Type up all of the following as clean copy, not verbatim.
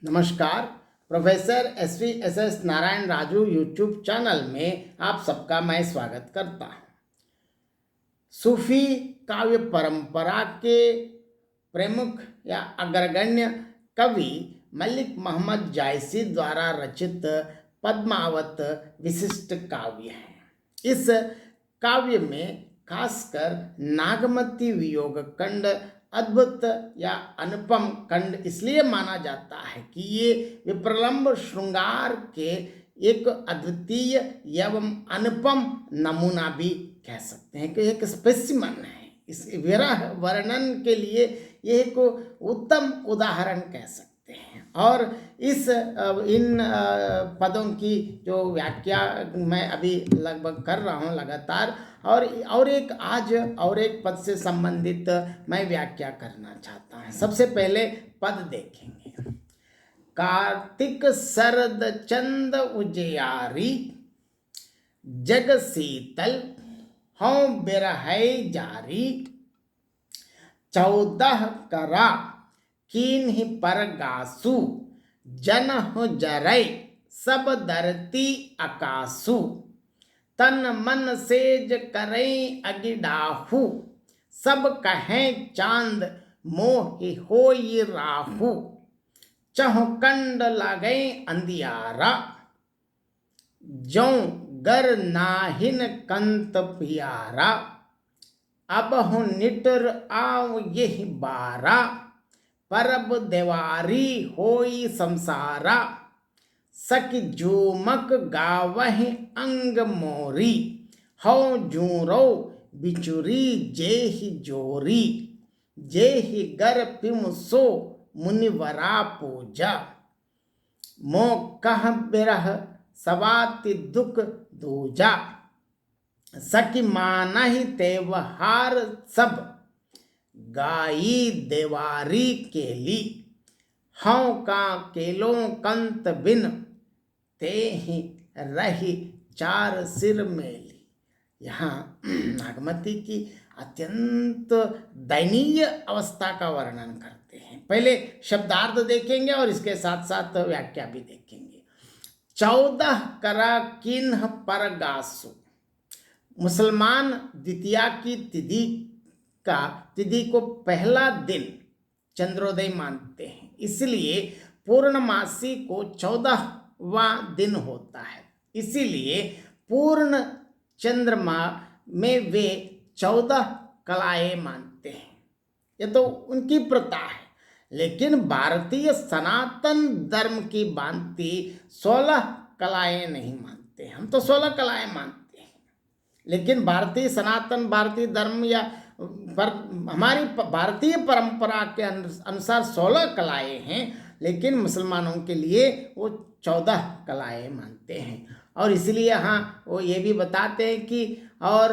नमस्कार। Professor S Narayan Raju YouTube channel में आप सबका मैं स्वागत करता हूँ। सूफी काव्य परंपरा के प्रमुख या अग्रगण्य कवि मलिक मोहम्मद जायसी द्वारा रचित पद्मावत विशिष्ट काव्य है। इस काव्य में खासकर नागमती वियोग खंड अद्भुत या अनुपम खंड इसलिए माना जाता है कि ये विप्रलंब श्रृंगार के एक अद्वितीय एवं अनुपम नमूना भी कह सकते हैं कि एक स्पेसिमन है। इस विरह वर्णन के लिए ये एक उत्तम उदाहरण कह सकते हैं। और इन पदों की जो व्याख्या मैं अभी लगभग कर रहा हूँ लगातार, और एक पद से संबंधित मैं व्याख्या करना चाहता हूँ। सबसे पहले पद देखेंगे। कार्तिक शरद चंद उजियारी, जग शीतल हों बिरहै जारी, 14 करा कीन्हि परगासु, जन हो जरै सब धरती आकासु, तन मन सेज करें अगिडाहू, सब कहें चांद मोहि होई राहू, चहु कंड लगे अंधियारा, जौं गर नाहिन कंत पियारा, अब हूँ निटर आव यही बारा, परब देवारी होई संसारा, सखी झूमक गावहि अंग मोरी, हौ जूरो बिचुरी जेहि जोरी, जेहि गर पिम सो मुनिवरा पूजा, मो कह बिरह सवाति दुख दूजा, सखी मानहि तेवहार सब, गाई देवारी केली, हौ का केलों कंत बिन, ते ही रही 4 सिर मेली। यहाँ नागमती की अत्यंत दयनीय अवस्था का वर्णन करते हैं। पहले शब्दार्थ देखेंगे और इसके साथ साथ व्याख्या भी देखेंगे। 14 करा किन्ह परगासु, मुसलमान द्वितीया की तिथि को पहला दिन चंद्रोदय मानते हैं, इसलिए पूर्णमासी को 14वां दिन होता है। इसीलिए पूर्ण चंद्रमा में वे 14 कलाएं मानते हैं। ये तो उनकी प्रथा है, लेकिन भारतीय सनातन धर्म की भांति 16 कलाएं नहीं मानते। हम तो 16 कलाएं मानते हैं, लेकिन भारतीय धर्म या हमारी भारतीय परंपरा के अनुसार 16 कलाएं हैं, लेकिन मुसलमानों के लिए वो 14 कलाएं मानते हैं। और इसलिए यहाँ वो ये भी बताते हैं कि और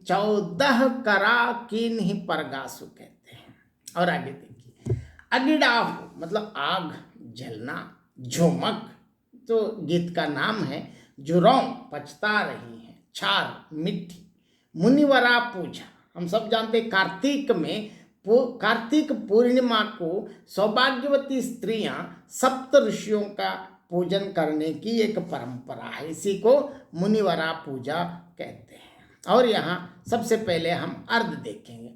14 करा किन्हि परगासु कहते हैं। और आगे देखिए, अगिडाहु मतलब आग जलना, झुमक तो गीत का नाम है, जुरौं पछता रही है, छार मिट्टी, मुनिवरा पूजा, हम सब जानते हैं कार्तिक पूर्णिमा को सौभाग्यवती स्त्रियां सप्त ऋषियों का पूजन करने की एक परंपरा है। इसी को मुनिवरा पूजा कहते हैं। और यहाँ सबसे पहले हम अर्थ देखेंगे।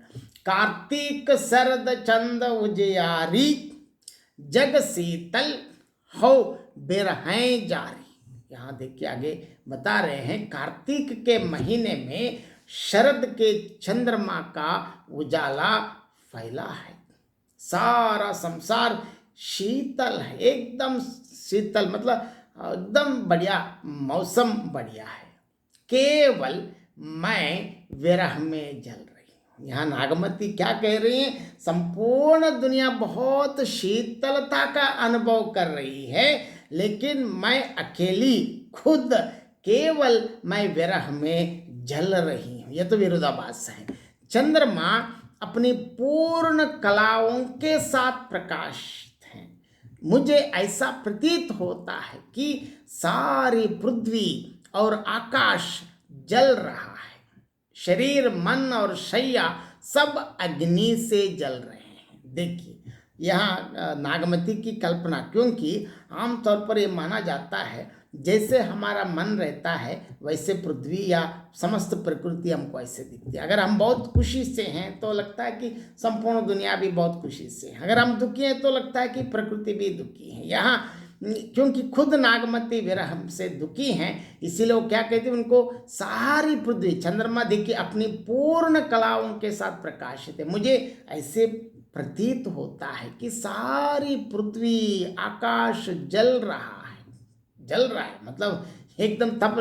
कार्तिक शरद चंद उजियारी, जग शीतल हो बिरहै जारी। यहाँ देखिए आगे बता रहे हैं, कार्तिक के महीने में शरद के चंद्रमा का उजाला फैला है, सारा संसार शीतल है, एकदम शीतल मतलब एकदम बढ़िया मौसम बढ़िया है। केवल मैं विरह में जल रही हूँ। यहाँ नागमती क्या कह रही हैं? संपूर्ण दुनिया बहुत शीतलता का अनुभव कर रही है, लेकिन मैं अकेली खुद केवल मैं विरह में जल रही हूँ। यह तो विरोधाभास है। चंद्रमा अपनी पूर्ण कलाओं के साथ प्रकाशित है। मुझे ऐसा प्रतीत होता है कि सारी पृथ्वी और आकाश जल रहा है। शरीर, मन और शैया सब अग्नि से जल रहे हैं। देखिए, यहाँ नागमती की कल्पना, क्योंकि आमतौर पर ये माना जाता है जैसे हमारा मन रहता है वैसे पृथ्वी या समस्त प्रकृति हमको ऐसे दिखती है। अगर हम बहुत खुशी से हैं तो लगता है कि संपूर्ण दुनिया भी बहुत खुशी से है, अगर हम दुखी हैं तो लगता है कि प्रकृति भी दुखी है। यहाँ क्योंकि खुद नागमती विरह से दुखी हैं, इसीलिए वो क्या कहते हैं, उनको सारी पृथ्वी, चंद्रमा देखिए अपनी पूर्ण कलाओं के साथ प्रकाशित है। मुझे ऐसे प्रतीत होता है कि सारी पृथ्वी, आकाश जल रहा है, मतलब एकदम तप,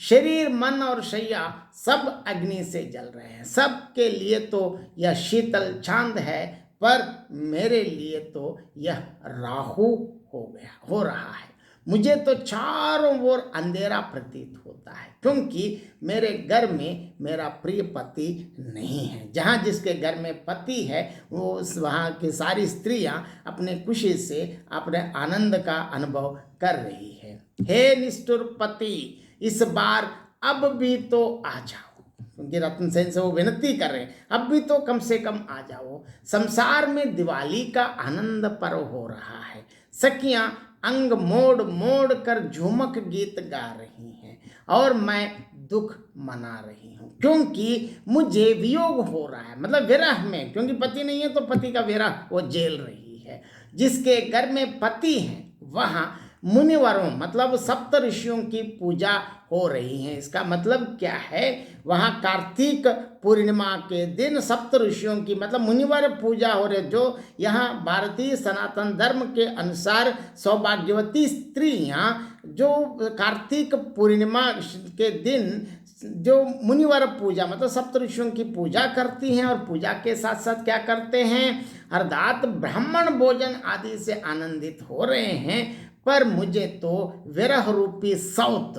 शरीर मन और शैया सब अग्नि से जल रहे हैं। सबके लिए तो यह शीतल चांद है, पर मेरे लिए तो यह राहु हो रहा है। मुझे तो चारों ओर अंधेरा प्रतीत होता है, क्योंकि मेरे घर में मेरा प्रिय पति नहीं है। जहाँ जिसके घर में पति है वो वहाँ की सारी स्त्रियाँ अपने खुशी से अपने आनंद का अनुभव कर रही है। हे निष्ठुर पति, इस बार अब भी तो आ जाओ, क्योंकि रत्न सेन से वो विनती कर रहे हैं, अब भी तो कम से कम आ जाओ। संसार में दिवाली का आनंद पर्व हो रहा है। सखियां अंग मोड़ मोड़ कर झुमक गीत गा रही हैं और मैं दुख मना रही हूँ, क्योंकि मुझे वियोग हो रहा है, मतलब विरह में, क्योंकि पति नहीं है तो पति का विरह वो झेल रही है। जिसके घर में पति है वहाँ मुनिवरों, मतलब सप्त ऋषियों की पूजा हो रही है। इसका मतलब क्या है, वहाँ कार्तिक पूर्णिमा के दिन सप्त ऋषियों की, मतलब मुनिवर पूजा हो रही है। जो यहाँ भारतीय सनातन धर्म के अनुसार सौभाग्यवती स्त्रियाँ जो कार्तिक पूर्णिमा के दिन जो मुनिवर पूजा, मतलब सप्त ऋषियों की पूजा करती हैं, और पूजा के साथ साथ क्या करते हैं, अर्थात ब्राह्मण भोजन आदि से आनंदित हो रहे हैं। पर मुझे तो विरह रूपी सौत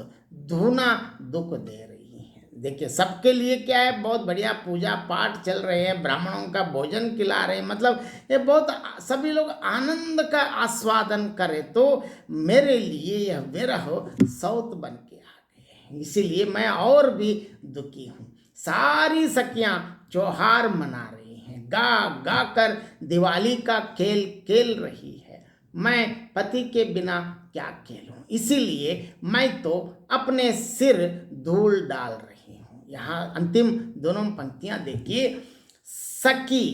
धूना दुख दे रही है। देखिए सबके लिए क्या है, बहुत बढ़िया पूजा पाठ चल रहे हैं, ब्राह्मणों का भोजन खिला रहे हैं, मतलब ये बहुत सभी लोग आनंद का आस्वादन करें, तो मेरे लिए यह विरह सौत बन के आ गए, इसीलिए मैं और भी दुखी हूँ। सारी सखियाँ त्योहार मना रही हैं, गा गा कर दिवाली का खेल खेल रही है। मैं पति के बिना क्या खेलूं, इसीलिए मैं तो अपने सिर धूल डाल रही हूँ। यहाँ अंतिम दोनों पंक्तियां देखिए, सखी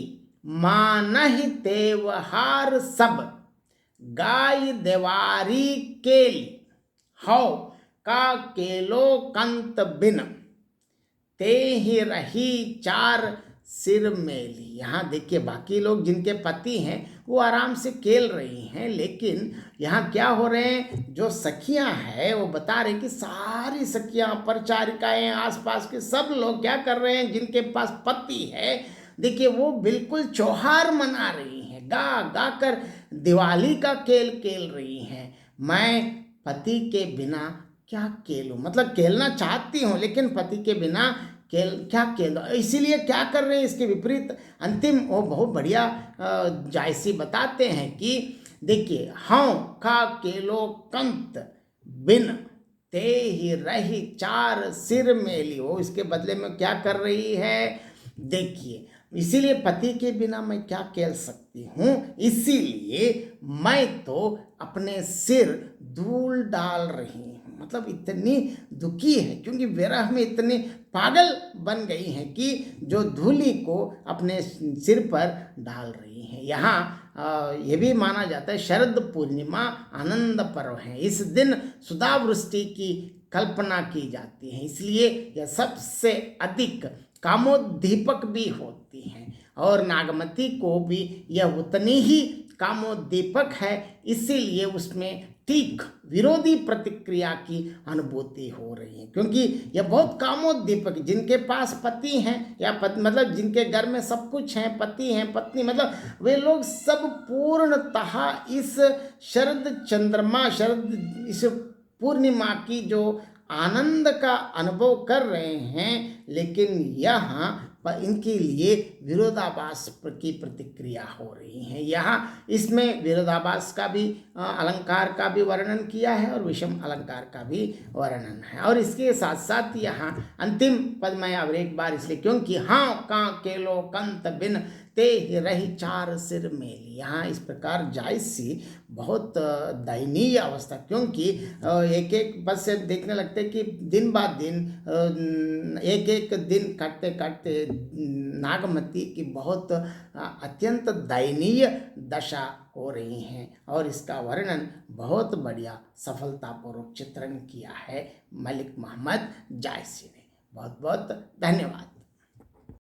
मानहि त्योहार सब, गाय देवारी केली, हौ का केलो कंत बिन, ते ही रही चार सिर मेली। यहाँ देखिए बाकी लोग जिनके पति हैं वो आराम से खेल रही हैं, लेकिन यहाँ क्या हो रहे हैं, जो सखियाँ हैं वो बता रहे कि सारी सखियाँ, परिचारिकाएं, आसपास के सब लोग क्या कर रहे हैं, जिनके पास पति है, देखिए वो बिल्कुल त्योहार मना रही हैं, गा गा कर दिवाली का खेल खेल रही हैं। मैं पति के बिना क्या खेलूं, मतलब खेलना चाहती हूँ लेकिन पति के बिना क्या खेल, इसीलिए क्या कर रहे हैं, इसके विपरीत अंतिम वो बहुत बढ़िया जायसी बताते हैं कि देखिए, हाँ का केलो कंत बिन, ते ही रही चार सिर मेली, वो इसके बदले में क्या कर रही है, देखिए इसीलिए पति के बिना मैं क्या खेल सकती हूँ, इसीलिए मैं तो अपने सिर धूल डाल रही हूँ। मतलब इतनी दुखी है, क्योंकि विरह में इतने पागल बन गई हैं कि जो धूली को अपने सिर पर डाल रही हैं। यहाँ ये भी माना जाता है शरद पूर्णिमा आनंद पर्व है, इस दिन सुधावृष्टि की कल्पना की जाती है, इसलिए यह सबसे अधिक कामोद्दीपक भी होती हैं, और नागमती को भी यह उतनी ही कामोद्दीपक है, इसीलिए उसमें ठीक विरोधी प्रतिक्रिया की अनुभूति हो रही है, क्योंकि यह बहुत कामोद्दीपक, जिनके पास पति हैं या मतलब जिनके घर में सब कुछ है, पति हैं पत्नी, मतलब वे लोग सब पूर्णतः इस इस पूर्णिमा की जो आनंद का अनुभव कर रहे हैं, लेकिन यहाँ इनके लिए विरोधाभास की प्रतिक्रिया हो रही है। यहाँ इसमें विरोधाभास का भी अलंकार का भी वर्णन किया है और विषम अलंकार का भी वर्णन है, और इसके साथ साथ यहाँ अंतिम पद में अब एक बार इसलिए, क्योंकि हाँ का केलो कंत बिन, ते रही चार सिर मेली। यहाँ इस प्रकार जायसी बहुत दयनीय अवस्था, क्योंकि एक एक बस से देखने लगते कि दिन बाद दिन एक एक दिन काटते काटते नागमती की बहुत अत्यंत दयनीय दशा हो रही हैं। और इसका वर्णन बहुत बढ़िया सफलतापूर्वक चित्रण किया है मलिक मोहम्मद जायसी ने। बहुत बहुत धन्यवाद।